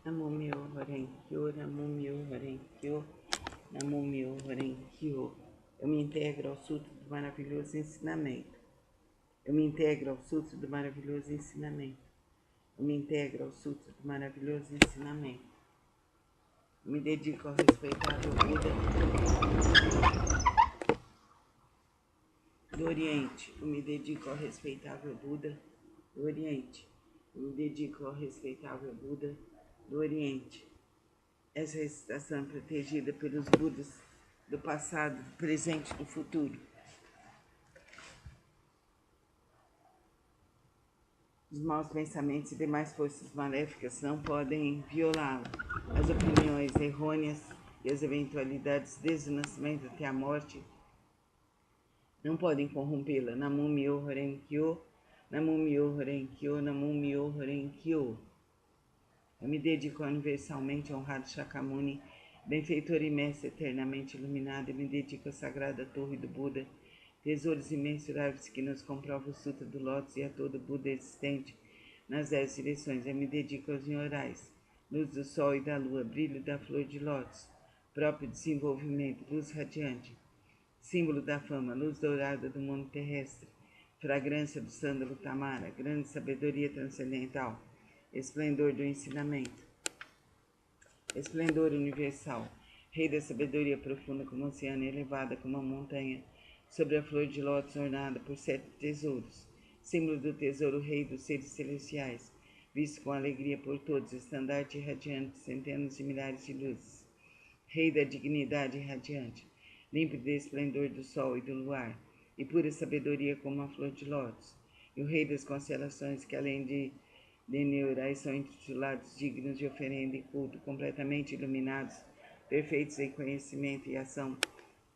Namumyo Horenkyo, Namumyo Horenkyo, Namumyo Horenkyo. Eu me integro ao Sutra do maravilhoso ensinamento. Eu me integro ao Sutra do maravilhoso ensinamento. Eu me integro ao Sutra do maravilhoso ensinamento. Eu me dedico ao respeitável Buda do Oriente. Eu me dedico ao respeitável Buda do Oriente. Eu me dedico ao respeitável Buda do Oriente. Essa recitação é protegida pelos Budas do passado, do presente e do futuro. Os maus pensamentos e demais forças maléficas não podem violá-lo. As opiniões errôneas e as eventualidades desde o nascimento até a morte não podem corrompê-la. Namumyo Horenkyo, Namumyo Horenkyo, Namumyo Horenkyo. Eu me dedico ao universalmente honrado Shakyamuni, benfeitor e mestre eternamente iluminado. Eu me dedico à sagrada torre do Buda, tesouros imensuráveis que nos comprova o Sutra do Lótus e a todo Buda existente nas 10 direções. Eu me dedico aos Nyorais, luz do sol e da lua, brilho da flor de lótus, próprio desenvolvimento, luz radiante, símbolo da fama, luz dourada do mundo terrestre, fragrância do sândalo tamara, grande sabedoria transcendental, esplendor do ensinamento, esplendor universal, rei da sabedoria profunda como o oceano, elevada como a montanha, sobre a flor de lótus ornada por 7 tesouros, símbolo do tesouro rei dos seres celestiais, visto com alegria por todos, estandarte radiante, centenas de milhares de luzes, rei da dignidade radiante, límpido esplendor do sol e do luar, e pura sabedoria como a flor de lótus, e o rei das constelações que além de Neurais são intitulados dignos de oferenda e culto, completamente iluminados, perfeitos em conhecimento e ação,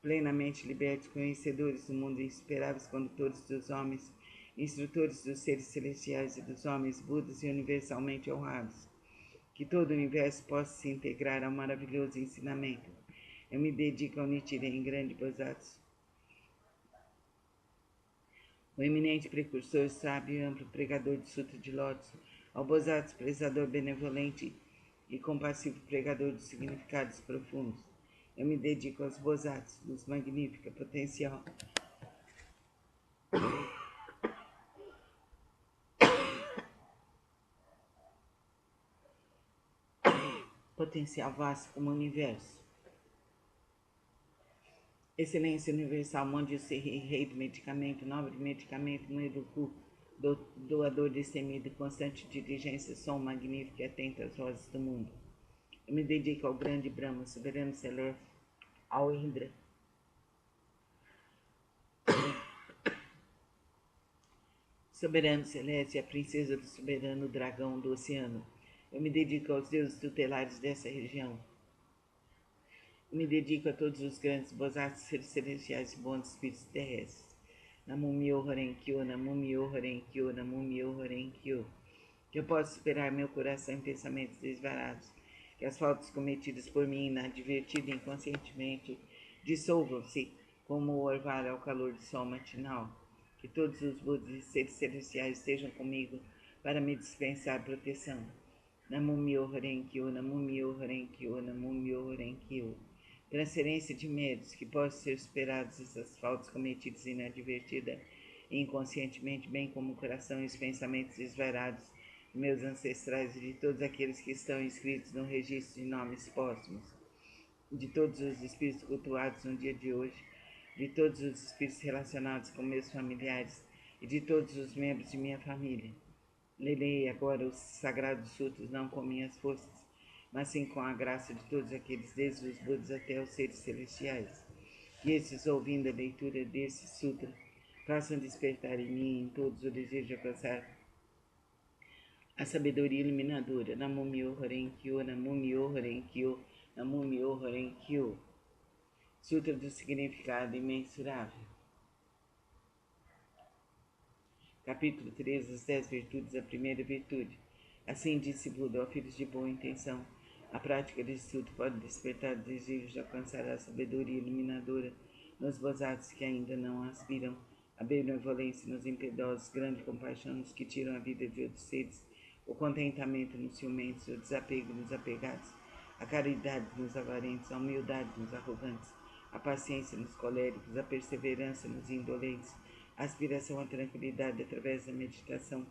plenamente libertos, conhecedores do mundo, insuperáveis condutores dos homens, instrutores dos seres celestiais e dos homens, Budas e universalmente honrados. Que todo o universo possa se integrar ao maravilhoso ensinamento. Eu me dedico ao Nichiren grande Bosatsu, o eminente precursor, sábio e amplo pregador do Sutra de Lótus, ao Bosatsu, prezador benevolente e compassivo pregador dos significados profundos. Eu me dedico aos Bosatsu, luz magnífica, potencial vasto como o universo. Excelência universal, Monde Serri, rei do medicamento, nobre medicamento, Mueduku, doador destemido, constante diligência, som magnífico e atento às vozes do mundo. Eu me dedico ao grande Brahma, soberano celeste, ao Indra, soberano celeste e a princesa do soberano dragão do oceano. Eu me dedico aos deuses tutelares dessa região. Eu me dedico a todos os grandes Bosatsus, seres celestiais e bons espíritos terrestres. Namumyo Horenkyo, Namumyo Horenkyo, Namumyo Horenkyo. Que eu possa superar meu coração em pensamentos desvarados, que as faltas cometidas por mim inadvertida e inconscientemente dissolvam-se como o orvalho ao calor do sol matinal. Que todos os Budas e seres celestiais estejam comigo para me dispensar proteção. Namumyo Horenkyo, Namumyo Horenkyo, Namumyo Horenkyo. Transferência de medos, que possam ser superados essas faltas cometidas inadvertida e inconscientemente, bem como o coração e os pensamentos desvarados de meus ancestrais e de todos aqueles que estão inscritos no registro de nomes póstumos, de todos os espíritos cultuados no dia de hoje, de todos os espíritos relacionados com meus familiares e de todos os membros de minha família. Lerei agora os sagrados sutras não com minhas forças, mas sim com a graça de todos aqueles, desde os Budas até os seres celestiais. Que esses, ouvindo a leitura desse sutra, façam despertar em mim e em todos o desejo de alcançar a sabedoria iluminadora. Namumyo Horenkyo, Namumyo Horenkyo, Namumyo Horenkyo. Sutra do significado imensurável. Capítulo 3, as 10 virtudes, a primeira virtude. Assim disse Buda, ó filhos de boa intenção, a prática desse estudo pode despertar o desejo de alcançar a sabedoria iluminadora nos Bosatsus que ainda não aspiram, a benevolência nos impiedosos, grande compaixão nos que tiram a vida de outros seres, o contentamento nos ciumentos, o desapego nos apegados, a caridade nos avarentos, a humildade nos arrogantes, a paciência nos coléricos, a perseverança nos indolentes, a aspiração à tranquilidade através da meditação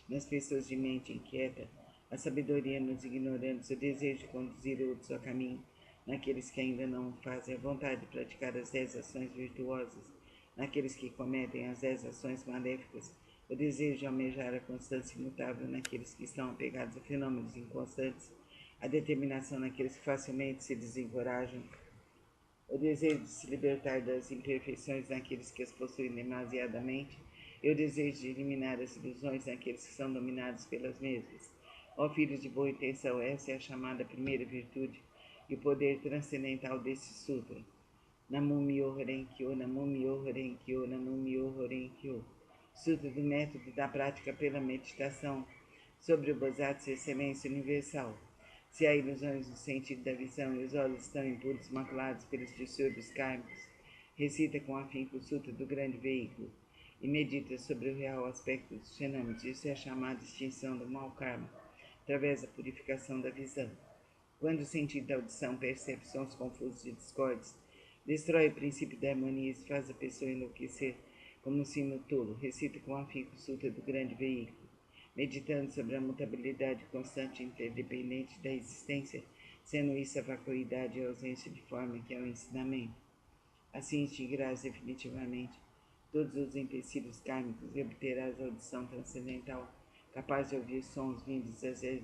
nas pessoas de mente inquieta, a sabedoria nos ignorantes, o desejo de conduzir outros ao caminho, naqueles que ainda não fazem, a vontade de praticar as 10 ações virtuosas, naqueles que cometem as 10 ações maléficas, o desejo de almejar a constância imutável naqueles que estão apegados a fenômenos inconstantes, a determinação naqueles que facilmente se desencorajam, o desejo de se libertar das imperfeições naqueles que as possuem demasiadamente, e o desejo de eliminar as ilusões naqueles que são dominados pelas mesmas. Ó filhos de boa intenção, essa é a chamada primeira virtude e o poder transcendental desse sutra. Namum-myoho Renge-kyo, Namum-myoho Renge-kyo, Namum-myoho Renge-kyo. Sutra do método da prática pela meditação sobre o Bosatsu Excelência Universal. Se há ilusões no sentido da visão e os olhos estão impuros, maculados pelos distúrbios kármicos, recita com afinco o Sutra do Grande Veículo e medita sobre o real aspecto dos fenômenos. Isso é chamada extinção do mau karma, através da purificação da visão. Quando o sentido da audição percebe sons confusos e discordes, destrói o princípio da harmonia e faz a pessoa enlouquecer como um sino tolo. Recita com afinco o Sutra do Grande Veículo, meditando sobre a mutabilidade constante e interdependente da existência, sendo isso a vacuidade e a ausência de forma que é o ensinamento. Assim extinguirás definitivamente todos os empecilhos kármicos e obterás a audição transcendental, capaz de ouvir sons vindos das 10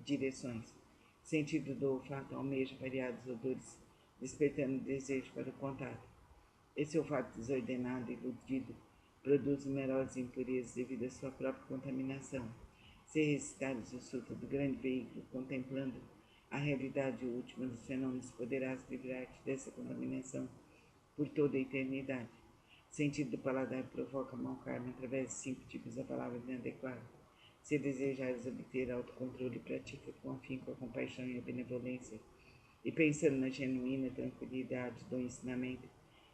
direções. Sentido do olfato almeja variados odores, despertando desejo para o contato. Esse olfato desordenado e iludido produz numerosas impurezas devido à sua própria contaminação. Se recitares o Sutra do Grande Veículo, contemplando a realidade última dos fenômenos, poderás livrar-te dessa contaminação por toda a eternidade. O sentido do paladar provoca mau karma através de 5 tipos da palavra inadequada. Se desejares obter autocontrole, pratica com afinco a compaixão e a benevolência, e pensando na genuína tranquilidade do ensinamento,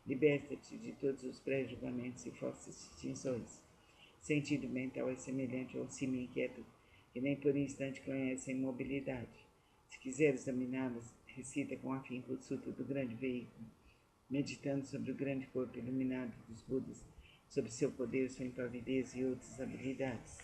liberta-te de todos os pré-julgamentos e falsas distinções. Sentido mental é semelhante ao cimo inquieto, que nem por um instante conhece a imobilidade. Se quiseres dominá-los, recita com afinco o Sutra do Grande Veículo, meditando sobre o grande corpo iluminado dos Budas, sobre seu poder, sua impavidez e outras habilidades.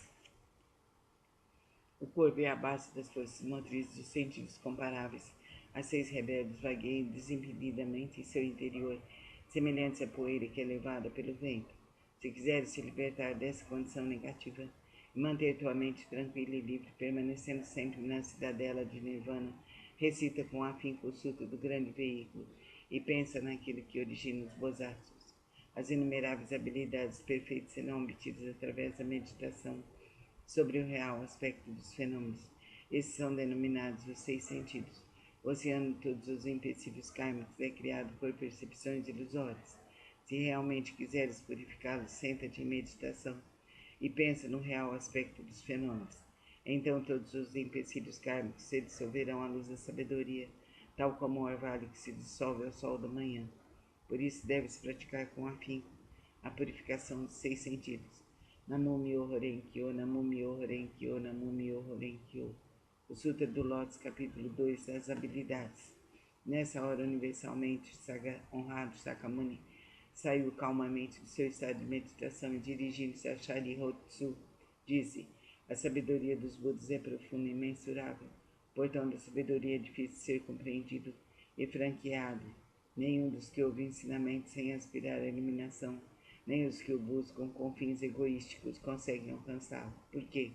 O corpo é a base das forças motrizes dos sentidos comparáveis. As 6 rebeldes vagueiam desimpedidamente em seu interior, semelhantes à poeira que é levada pelo vento. Se quiseres se libertar dessa condição negativa e manter tua mente tranquila e livre, permanecendo sempre na cidadela de Nirvana, recita com afinco o Sutra do Grande Veículo e pensa naquilo que origina os Bosatsus. As inumeráveis habilidades perfeitas serão obtidas através da meditação sobre o real aspecto dos fenômenos. Esses são denominados os 6 sentidos. O oceano de todos os empecilhos kármicos é criado por percepções ilusórias. Se realmente quiseres purificá-los, senta-te em meditação e pensa no real aspecto dos fenômenos. Então todos os empecilhos kármicos se dissolverão à luz da sabedoria, tal como o orvalho que se dissolve ao sol da manhã. Por isso deves praticar com afinco a purificação dos 6 sentidos. Namum-myoho Renge-kyo, Namum-myoho Renge-kyo, Namum-myoho Renge-kyo. O Sutra do Lótus, capítulo 2 das habilidades. Nessa hora, universalmente honrado Sakyamuni saiu calmamente do seu estado de meditação e, dirigindo-se a Sharihatsu, disse: a sabedoria dos Budas é profunda e imensurável. O portão da sabedoria é difícil de ser compreendido e franqueado. Nenhum dos que ouve ensinamento sem aspirar à iluminação, nem os que o buscam com fins egoísticos conseguem alcançá-lo. Por quê?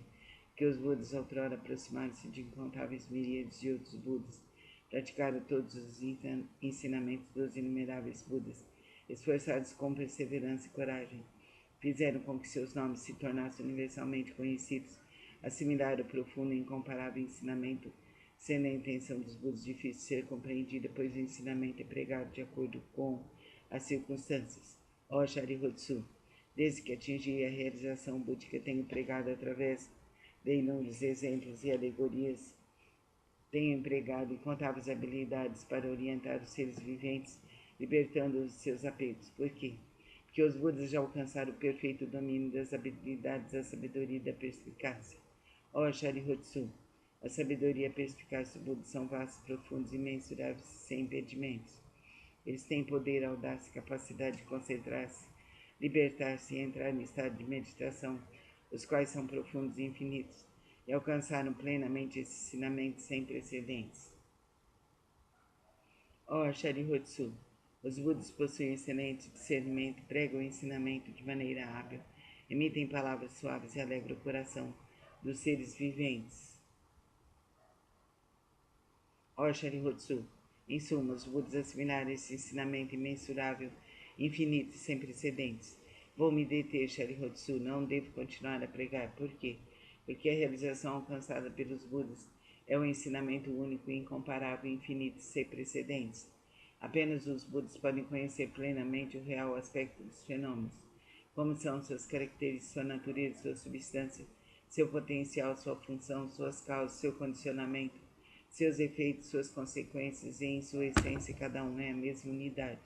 Porque os Budas outrora aproximaram-se de incontáveis miríades de outros Budas, praticaram todos os ensinamentos dos inumeráveis Budas, esforçados com perseverança e coragem, fizeram com que seus nomes se tornassem universalmente conhecidos, assimilaram o profundo e incomparável ensinamento, sendo a intenção dos Budas difícil de ser compreendida, pois o ensinamento é pregado de acordo com as circunstâncias. Ó Sharihatsu, desde que atingi a realização búdica, tenho pregado através de inúmeros exemplos e alegorias, tenho empregado incontáveis habilidades para orientar os seres viventes, libertando-os de seus apegos. Por quê? Porque os Budas já alcançaram o perfeito domínio das habilidades da sabedoria e da perspicácia. Ó Sharihatsu, a sabedoria e a perspicácia do Buda são vastos, profundos, imensuráveis, sem impedimentos. Eles têm poder, audácia e capacidade de concentrar-se, libertar-se e entrar em estado de meditação, os quais são profundos e infinitos, e alcançaram plenamente esse ensinamento sem precedentes. Ó Sharihatsu, os Budas possuem excelente discernimento, pregam o ensinamento de maneira hábil, emitem palavras suaves e alegram o coração dos seres viventes. Ó Sharihatsu, em suma, os Budas assimilaram esse ensinamento imensurável, infinito e sem precedentes. Vou me deter, Sharihatsu, não devo continuar a pregar. Por quê? Porque a realização alcançada pelos Budas é um ensinamento único, incomparável, infinito e sem precedentes. Apenas os Budas podem conhecer plenamente o real aspecto dos fenômenos, como são suas características, sua natureza, sua substância, seu potencial, sua função, suas causas, seu condicionamento, seus efeitos, suas consequências, e em sua essência cada um é a mesma unidade.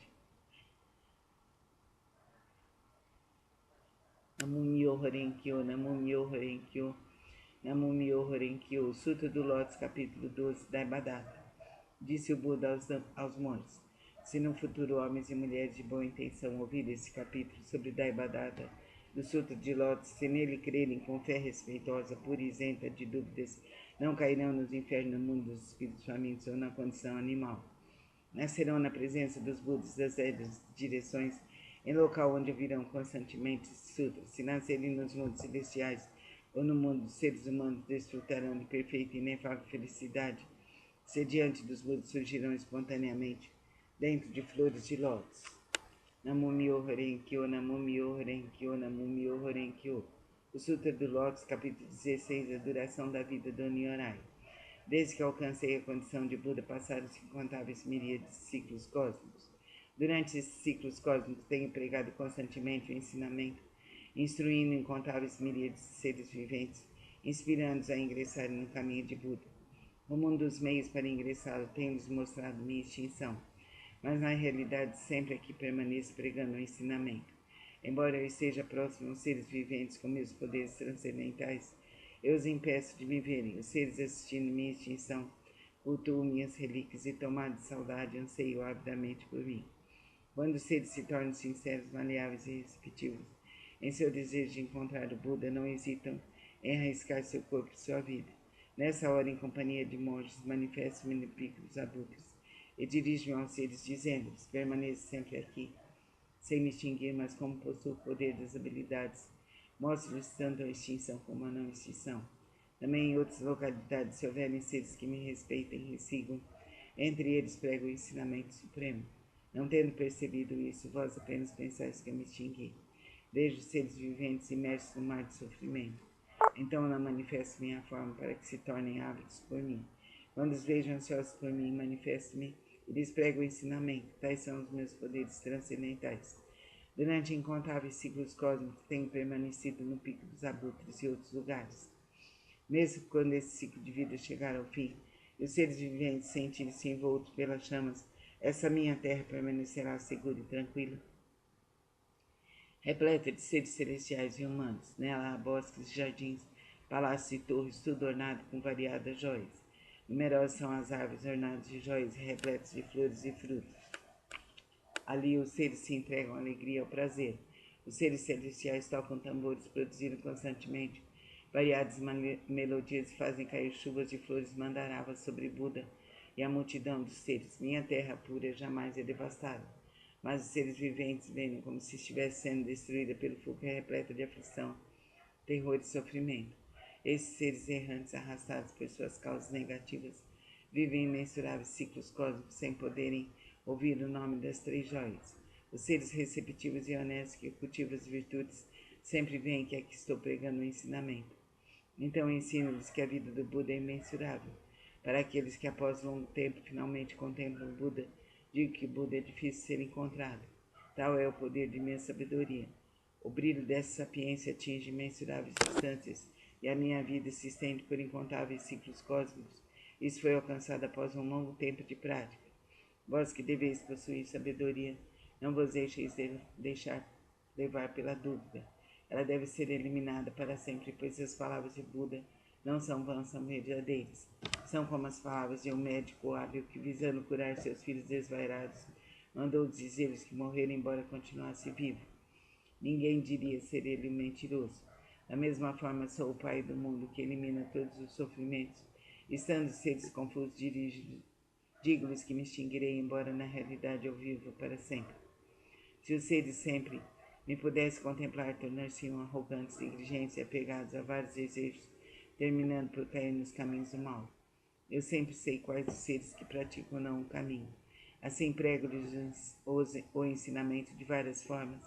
Namu-myoho Renge-kyo, Namu-myoho Renge-kyo, Namu-myoho Renge-kyo, Sutra do Lótus, capítulo 12, Daibhadata. Disse o Buda aos monges: se no futuro homens e mulheres de boa intenção ouvirem esse capítulo sobre Daibhadata do Sutra de Lótus, se nele crerem com fé respeitosa, pura e isenta de dúvidas, não cairão nos infernos no mundo dos espíritos famintos ou na condição animal. Nascerão na presença dos Budas das 10 direções, em local onde ouvirão constantemente sutras. Se nascerem nos mundos celestiais ou no mundo dos seres humanos, desfrutarão de perfeita e inefável felicidade. Se diante dos Budas surgirão espontaneamente, dentro de flores de lótus. Namu-myoho Renge-kyo, Namu-myoho Renge-kyo, Namu-myoho Renge-kyo. O Sutra do Lótus, capítulo 16, a duração da vida do Nyorai. Desde que alcancei a condição de Buda, passaram-se incontáveis miríades de ciclos cósmicos. Durante esses ciclos cósmicos, tenho pregado constantemente o ensinamento, instruindo incontáveis miríades de seres viventes, inspirando-os a ingressarem no caminho de Buda. O mundo dos meios para ingressá-lo tem-lhes mostrado minha extinção, mas na realidade sempre aqui permaneço pregando o ensinamento. Embora eu esteja próximo aos seres viventes com meus poderes transcendentais, eu os impeço de me verem. Os seres assistindo minha extinção cultuam minhas relíquias e, tomados de saudade, anseiam avidamente por mim. Quando os seres se tornam sinceros, maleáveis e receptivos em seu desejo de encontrar o Buda, não hesitam em arriscar seu corpo e sua vida. Nessa hora, em companhia de monges, manifesto-me no pico dos abutres e dirijo-me aos seres, dizendo-lhes: permaneço sempre aqui, sem me extinguir, mas como possuo o poder das habilidades, mostro-lhes tanto a extinção como a não extinção. Também em outras localidades, se houverem seres que me respeitem e sigam, entre eles prego o ensinamento supremo. Não tendo percebido isso, vós apenas pensais que eu me extingui. Vejo os seres viventes imersos no mar de sofrimento. Então não manifesto minha forma para que se tornem ávidos por mim. Quando os vejo ansiosos por mim, manifesto-me e lhes prego o ensinamento. Tais são os meus poderes transcendentais. Durante incontáveis ciclos cósmicos, tenho permanecido no pico dos abutres e outros lugares. Mesmo quando esse ciclo de vida chegar ao fim e os seres viventes sentirem-se envoltos pelas chamas, essa minha terra permanecerá segura e tranquila, repleta de seres celestiais e humanos. Nela há bosques e jardins, palácios e torres, tudo ornado com variadas joias. Numerosas são as árvores ornadas de joias e repletas de flores e frutos. Ali os seres se entregam à alegria e ao prazer. Os seres celestiais tocam tambores, produzindo constantemente variadas melodias e fazem cair chuvas de flores mandaravas sobre Buda e a multidão dos seres. Minha terra pura jamais é devastada, mas os seres viventes veem como se estivesse sendo destruída pelo fogo repleto de aflição, terror e sofrimento. Esses seres errantes, arrastados por suas causas negativas, vivem imensuráveis ciclos cósmicos sem poderem ouvir o nome das 3 joias. Os seres receptivos e honestos que cultivam as virtudes sempre veem que aqui estou pregando o ensinamento. Então ensino-lhes que a vida do Buda é imensurável. Para aqueles que após longo tempo finalmente contemplam o Buda, digo que o Buda é difícil de ser encontrado. Tal é o poder de minha sabedoria. O brilho dessa sapiência atinge imensuráveis distâncias e a minha vida se estende por incontáveis ciclos cósmicos. Isso foi alcançado após um longo tempo de prática. Vós que deveis possuir sabedoria, não vos deixeis deixar levar pela dúvida. Ela deve ser eliminada para sempre, pois as palavras de Buda não são vãs, são verdadeiras. São como as palavras de um médico hábil que, visando curar seus filhos desvairados, mandou dizer-lhes que morreram embora continuasse vivo. Ninguém diria ser ele um mentiroso. Da mesma forma, sou o Pai do mundo que elimina todos os sofrimentos. Estando seres confusos, digo-lhes que me extinguirei, embora na realidade eu viva para sempre. Se os seres sempre me pudessem contemplar, tornar-se-iam arrogantes, negligentes e apegados a vários desejos, terminando por cair nos caminhos do mal. Eu sempre sei quais os seres que praticam não o caminho. Assim prego-lhes o ensinamento de várias formas,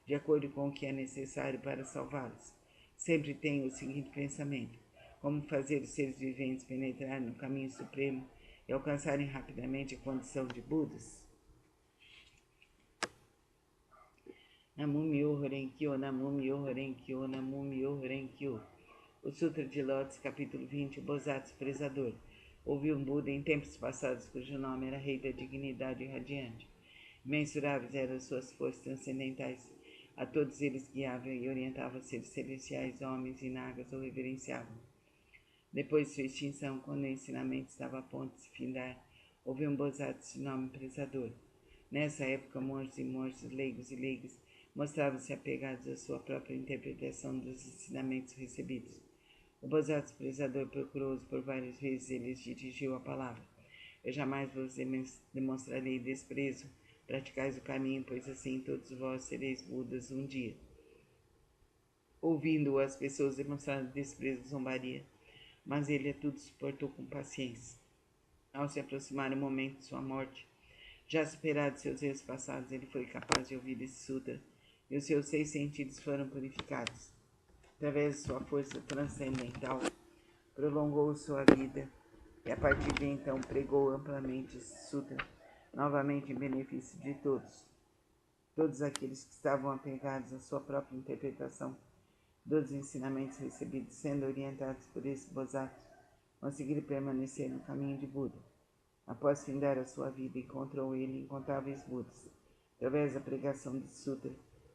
de acordo com o que é necessário para salvá-los. Sempre tenho o seguinte pensamento: como fazer os seres viventes penetrarem no caminho supremo e alcançarem rapidamente a condição de Budas? Namum-myoho Renge-kyo, Namum-myoho Renge-kyo, Namum-myoho Renge-kyo. O Sutra de Lótus, capítulo 20, o Bosatsu Prezador. Houve um Buda em tempos passados cujo nome era Rei da Dignidade Radiante. Imensuráveis eram suas forças transcendentais. A todos eles guiava e orientava seres celestiais, homens e nagas o reverenciavam. Depois de sua extinção, quando o ensinamento estava a ponto de se findar, houve um Bosatsu de nome Prezador. Nessa época, monges e monjas, leigos e leigas, mostravam-se apegados à sua própria interpretação dos ensinamentos recebidos. O Bosatsu Prezador procurou-os por várias vezes e lhes dirigiu a palavra: eu jamais vos demonstrarei desprezo, praticais o caminho, pois assim todos vós sereis Budas um dia. Ouvindo-o, as pessoas demonstraram desprezo e zombaria, mas ele a tudo suportou com paciência. Ao se aproximar o momento de sua morte, já superado seus erros passados, ele foi capaz de ouvir esse sutra, e os seus 6 sentidos foram purificados. Através de sua força transcendental, prolongou sua vida e a partir de então pregou amplamente esse sutra, novamente em benefício de todos. Todos aqueles que estavam apegados à sua própria interpretação dos ensinamentos recebidos, sendo orientados por esse Bosatsu, conseguiram permanecer no caminho de Buda. Após findar a sua vida, encontrou ele incontáveis Budas. Através da pregação de sutra,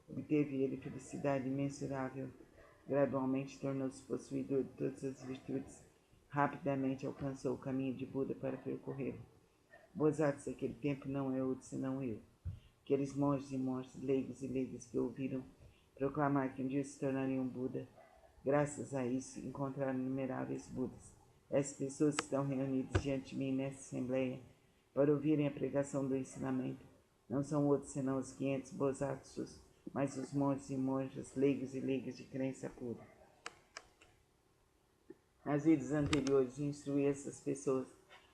obteve ele felicidade imensurável. Gradualmente tornou-se possuidor de todas as virtudes. Rapidamente alcançou o caminho de Buda para percorrê-lo. Bosatsu daquele tempo não é outro senão eu. Aqueles monges e monjas, leigos e leigas que ouviram proclamar que um dia se tornariam Buda, graças a isso encontraram inumeráveis Budas. Essas pessoas estão reunidas diante de mim nesta assembleia para ouvirem a pregação do ensinamento. Não são outros senão os 500 Bosatsus, mas os monges e monjas, leigos e leigas de crença pura. Nas vidas anteriores, instruí essas pessoas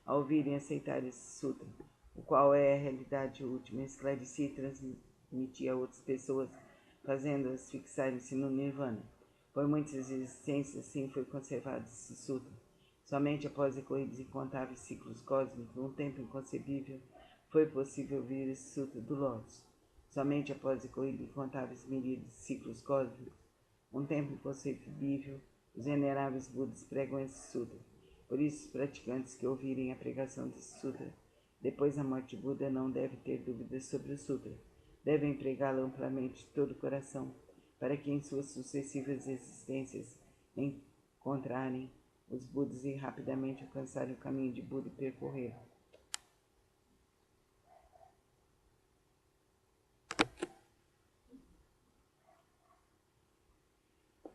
a ouvirem e aceitar esse sutra, o qual é a realidade última. Esclareci e transmiti a outras pessoas, fazendo-as fixarem-se no Nirvana. Por muitas existências, assim foi conservado esse sutra. Somente após decorridos incontáveis ciclos cósmicos, num tempo inconcebível, foi possível ouvir esse sutra do Lótus. Somente após decorridos incontáveis miríades de ciclos cósmicos, um tempo inconcebível, os veneráveis Budas pregam esse sutra. Por isso, os praticantes que ouvirem a pregação desse sutra, depois da morte de Buda, não devem ter dúvidas sobre o sutra. Devem pregá-lo amplamente de todo o coração, para que em suas sucessivas existências encontrarem os Budas e rapidamente alcançarem o caminho de Buda e percorrer.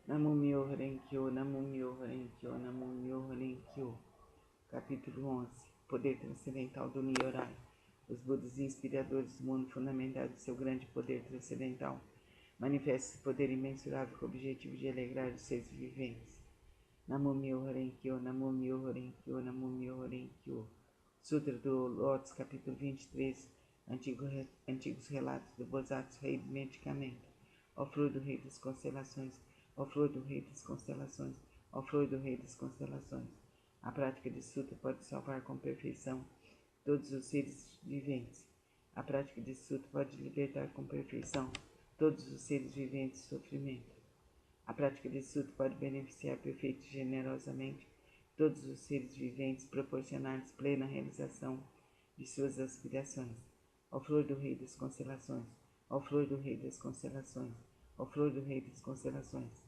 Namum-myoho Renge-kyo, Namum-myoho Renge-kyo, Namum-myoho Renge-kyo. Capítulo 11. Poder transcendental do Nyorai. Os Budas inspiradores do mundo, fundamentados em seu grande poder transcendental, manifestam esse poder imensurável com o objetivo de alegrar os seres viventes. Namum-myoho Renge-kyo, Namum-myoho Renge-kyo, Namum-myoho Renge-kyo. Sutra do Lótus, capítulo 23. Antigos relatos do Bosatsu, rei do medicamento. Ó flor do rei das constelações, ó flor do rei das constelações, ó flor do rei das constelações. A prática de sutra pode salvar com perfeição todos os seres viventes. A prática de sutra pode libertar com perfeição todos os seres viventes de sofrimento. A prática de sutra pode beneficiar perfeita e generosamente todos os seres viventes, proporcionar-lhes plena realização de suas aspirações. Ó flor do rei das constelações, ó flor do rei das constelações, ó flor do rei das constelações.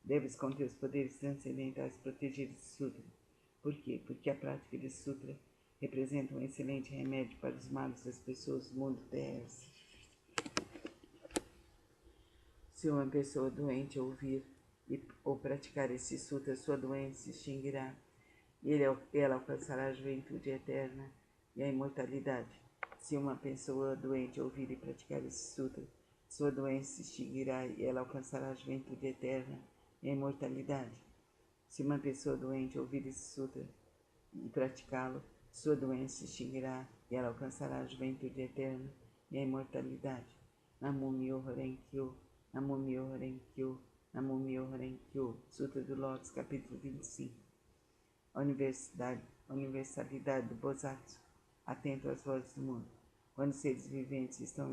Deves com teus poderes transcendentais proteger esse sutra. Por quê? Porque a prática desse sutra representa um excelente remédio para os males das pessoas do mundo terrestre. Se uma pessoa doente ouvir ou praticar esse sutra, sua doença se extinguirá e ela alcançará a juventude eterna e a imortalidade. Se uma pessoa doente ouvir e praticar esse sutra, sua doença se extinguirá e ela alcançará a juventude eterna e a imortalidade. Se uma pessoa doente ouvir esse sutra e praticá-lo, sua doença se extinguirá e ela alcançará a juventude eterna e a imortalidade. Namo Myoho Renge Kyo, Namo Myoho Renge Kyo, Namo Myoho Renge Kyo. Sutra do Lótus, capítulo 25. A universalidade do Bosatsu, atento às vozes do mundo. Quando seres viventes estão